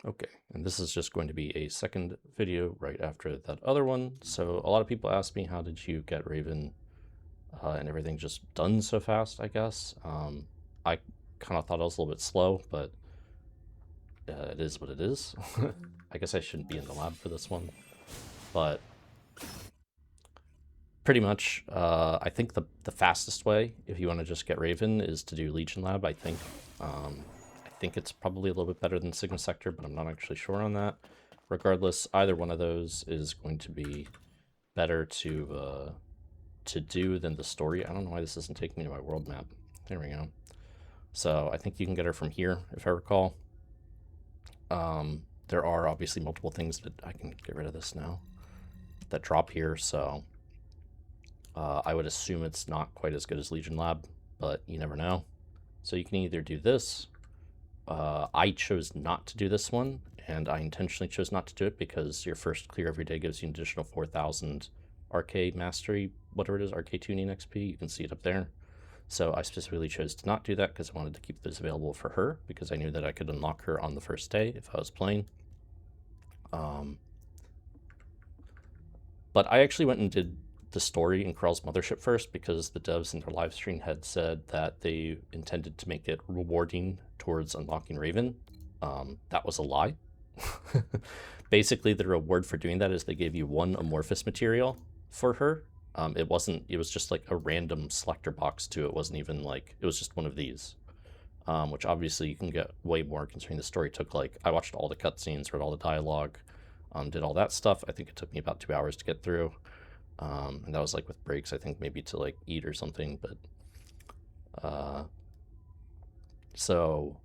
Okay, and this is just going to be a second video right after that other one. So a lot of people ask me, how did you get Raven and everything just done so fast, I guess. I kind of thought I was a little bit slow, but it is what it is. I guess I shouldn't be in the lab for this one, but pretty much, I think the fastest way, if you want to just get Raven, is to do Legion Lab, I think. I think it's probably a little bit better than Sigma Sector, but I'm not actually sure on that. Regardless, either one of those is going to be better to do than the story. I don't know why this isn't taking me to my world map. There we go. So I think you can get her from here, if I recall. There are obviously multiple things that I can get rid of this now that drop here, so I would assume it's not quite as good as Legion Lab, but you never know. So you can either do this. I chose not to do this one, and I intentionally chose not to do it because your first clear every day gives you an additional 4,000 RK Mastery, whatever it is, RK Tuning XP. You can see it up there. So I specifically chose to not do that because I wanted to keep those available for her, because I knew that I could unlock her on the first day if I was playing. But I actually went and did the story in Krell's Mothership first, because the devs in their live stream had said that they intended to make it rewarding towards unlocking Raven. That was a lie. Basically, the reward for doing that is they gave you one amorphous material for her. It was just like a random selector box too. It wasn't even like, it was just one of these. Which obviously you can get way more, considering the story took like, I watched all the cutscenes, read all the dialogue, did all that stuff. I think it took me about 2 hours to get through. And that was like with breaks, I think maybe to like eat or something, but so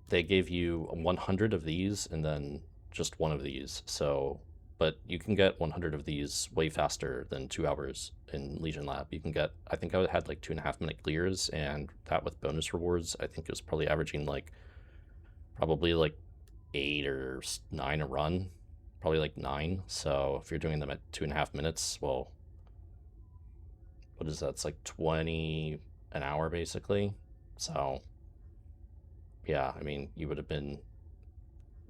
they gave you 100 of these and then just one of these. So, but you can get 100 of these way faster than 2 hours in Legion Lab. You can get, I think I had like 2.5 minute clears, and that with bonus rewards, I think it was probably averaging like, probably like 8 or 9 a run, probably like 9. So if you're doing them at 2.5 minutes, well, what is that? It's like 20 an hour basically. So yeah, I mean, you would have been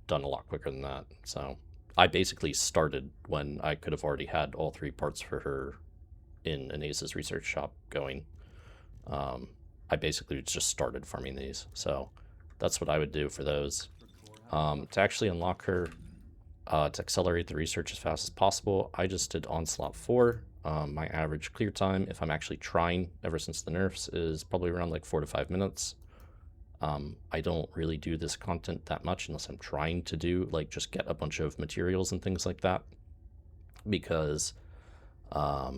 done a lot quicker than that. So I basically started when I could have already had all 3 parts for her in Anasa's research shop going. I basically just started farming these. So that's what I would do for those. To actually unlock her, to accelerate the research as fast as possible, I just did Onslaught 4. My average clear time, if I'm actually trying ever since the nerfs, is probably around like 4 to 5 minutes. I don't really do this content that much unless I'm trying to do, like, just get a bunch of materials and things like that, because I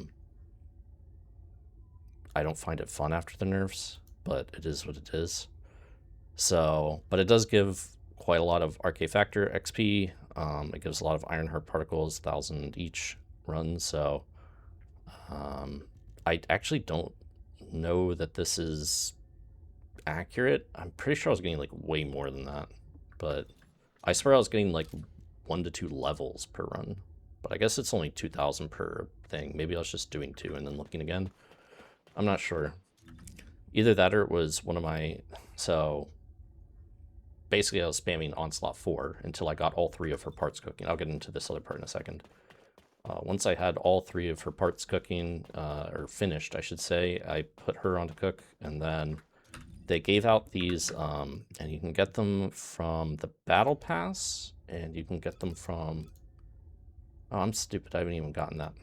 don't find it fun after the nerfs, but it is what it is. So, but it does give quite a lot of RK Factor XP. It gives a lot of Ironheart particles, 1,000 each run. So I actually don't know that this is accurate. I'm pretty sure I was getting like way more than that, but I swear I was getting like 1 to 2 levels per run. But I guess it's only 2,000 per thing. Maybe I was just doing 2 and then looking again. I'm not sure. Either that or it was one of my... So basically I was spamming Onslaught 4 until I got all 3 of her parts cooking. I'll get into this other part in a second. Once I had all 3 of her parts cooking, or finished, I should say, I put her on to cook, and then they gave out these, and you can get them from the Battle Pass, and you can get them from... Oh, I'm stupid. I haven't even gotten that.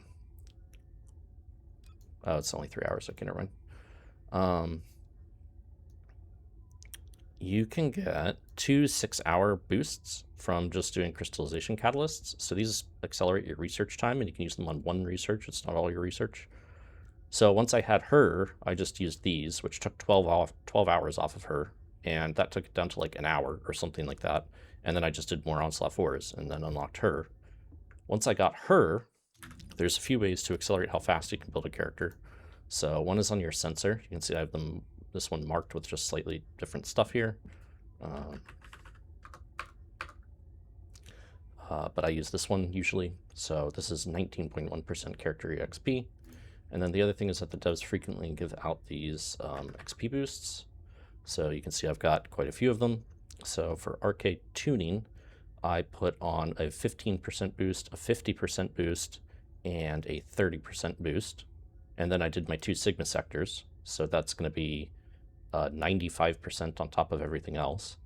Oh, it's only 3 hours. Okay, never mind. You can get 2 6-hour boosts from just doing crystallization catalysts. So these accelerate your research time, and you can use them on 1 research. It's not all your research. So once I had her, I just used these, which took 12 hours off of her, and that took it down to like an hour or something like that. And then I just did more Onslaught 4s and then unlocked her. Once I got her, there's a few ways to accelerate how fast you can build a character. So one is on your sensor. You can see I have them, this one marked with just slightly different stuff here. But I use this one usually. So this is 19.1% character EXP. And then the other thing is that the devs frequently give out these XP boosts. So you can see I've got quite a few of them. So for arcade tuning, I put on a 15% boost, a 50% boost, and a 30% boost. And then I did my 2 Sigma sectors. So that's going to be 95% on top of everything else.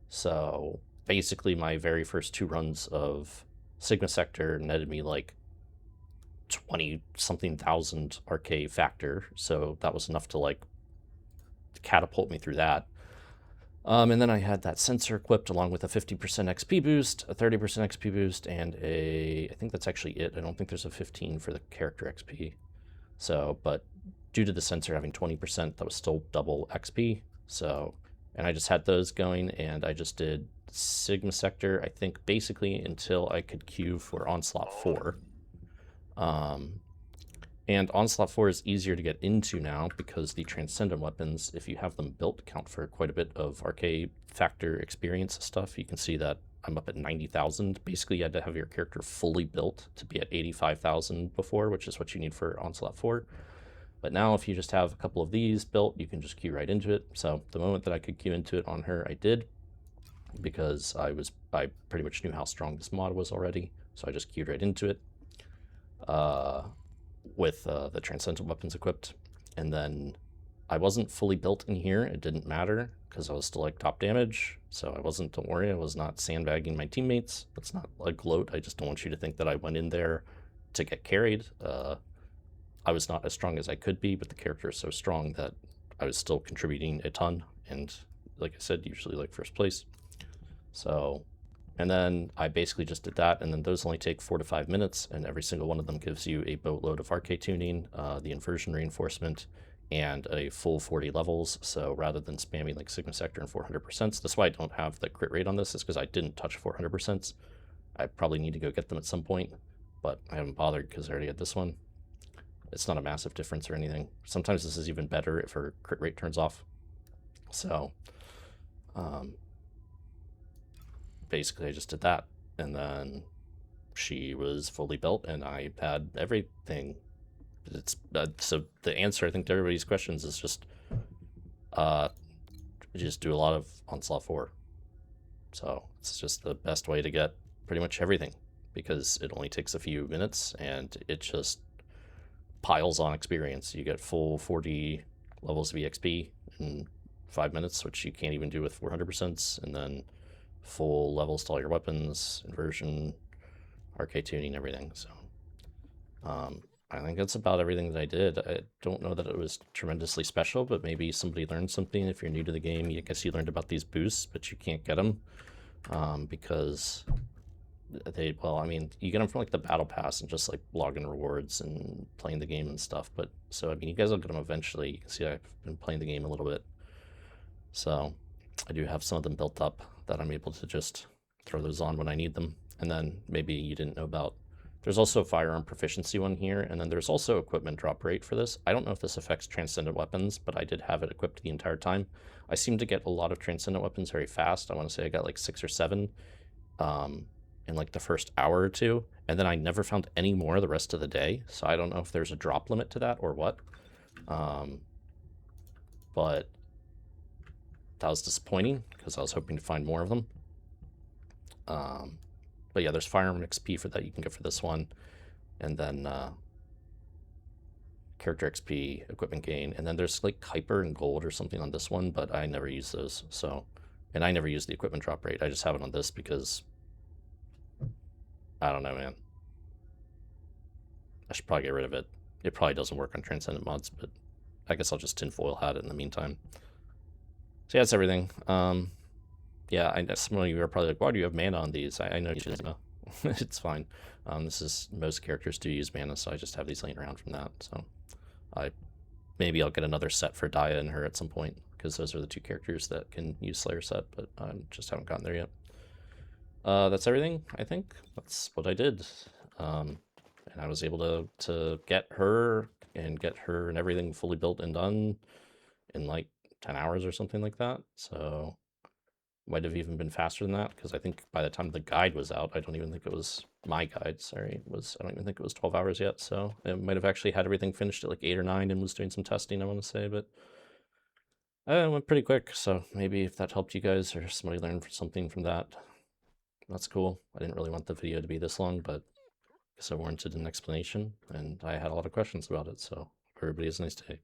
So basically my very first 2 runs of Sigma sector netted me like 20 something thousand arcade factor. So that was enough to like catapult me through that. And then I had that sensor equipped along with a 50% XP boost, a 30% XP boost, and I think that's actually it. I don't think there's a 15 for the character XP. So, but due to the sensor having 20%, that was still double XP. So, and I just had those going, and I just did Sigma Sector, I think, basically until I could queue for Onslaught 4. And Onslaught 4 is easier to get into now because the Transcendent weapons, if you have them built, count for quite a bit of arcade factor experience stuff. You can see that I'm up at 90,000. Basically, you had to have your character fully built to be at 85,000 before, which is what you need for Onslaught 4. But now if you just have a couple of these built, you can just queue right into it. So the moment that I could queue into it on her, I did, because I pretty much knew how strong this mod was already. So I just queued right into it. With the Transcendent weapons equipped, and then I wasn't fully built in here. It didn't matter because I was still like top damage, so I wasn't, don't worry, I was not sandbagging my teammates. That's not a gloat. I just don't want you to think that I went in there to get carried. I was not as strong as I could be, but the character is so strong that I was still contributing a ton, and like I said, usually like first place. So, and then I basically just did that, and then those only take 4 to 5 minutes, and every single one of them gives you a boatload of arcade tuning, the inversion reinforcement, and a full 40 levels. So rather than spamming like Sigma Sector and 400%, that's why I don't have the crit rate on this, is because I didn't touch 400%. I probably need to go get them at some point, but I haven't bothered because I already had this one. It's not a massive difference or anything. Sometimes this is even better if her crit rate turns off. So, basically I just did that, and then she was fully built and I had everything. It's so the answer I think to everybody's questions is just do a lot of Onslaught 4. So it's just the best way to get pretty much everything, because it only takes a few minutes and it just piles on experience. You get full 40 levels of EXP in 5 minutes, which you can't even do with 400%, and then full levels to all your weapons, inversion, arcade tuning, everything. So I think that's about everything that I did. I don't know that it was tremendously special, but maybe somebody learned something. If you're new to the game, I guess you learned about these boosts, but you can't get them because well, I mean, you get them from like the battle pass and just like logging rewards and playing the game and stuff. But so, I mean, you guys will get them eventually. You can see I've been playing the game a little bit. So I do have some of them built up that I'm able to just throw those on when I need them. And then maybe you didn't know about, there's also a firearm proficiency one here, and then there's also equipment drop rate for this. I don't know if this affects Transcendent weapons, but I did have it equipped the entire time. I seem to get a lot of Transcendent weapons very fast. I want to say I got like 6 or 7 in like the first hour or 2, and then I never found any more the rest of the day. So I don't know if there's a drop limit to that or what. But that was disappointing because I was hoping to find more of them. But yeah, there's firearm XP for that you can get for this one, and then character XP, equipment gain, and then there's like Kuiper and gold or something on this one, but I never use those. So, and I never use the equipment drop rate. I just have it on this because I don't know, man. I should probably get rid of it. It probably doesn't work on Transcendent mods, but I guess I'll just tinfoil hat it in the meantime. So yeah, that's everything. Yeah, I know some of you are probably like, why do you have mana on these? I know you should know. It's fine. This is, most characters do use mana, so I just have these laying around from that. So maybe I'll get another set for Daya and her at some point, because those are the 2 characters that can use Slayer set, but I just haven't gotten there yet. That's everything, I think. That's what I did. And I was able to get her and everything fully built and done in like 10 hours or something like that. So might have even been faster than that, because I think by the time the guide was out, I don't even think it was my guide, sorry, I don't even think it was 12 hours yet. So it might have actually had everything finished at like 8 or 9 and was doing some testing, I want to say. But It went pretty quick, so maybe if that helped you guys or somebody learned something from that, that's cool. I didn't really want the video to be this long, but I guess I warranted an explanation, and I had a lot of questions about it, so everybody has a nice day.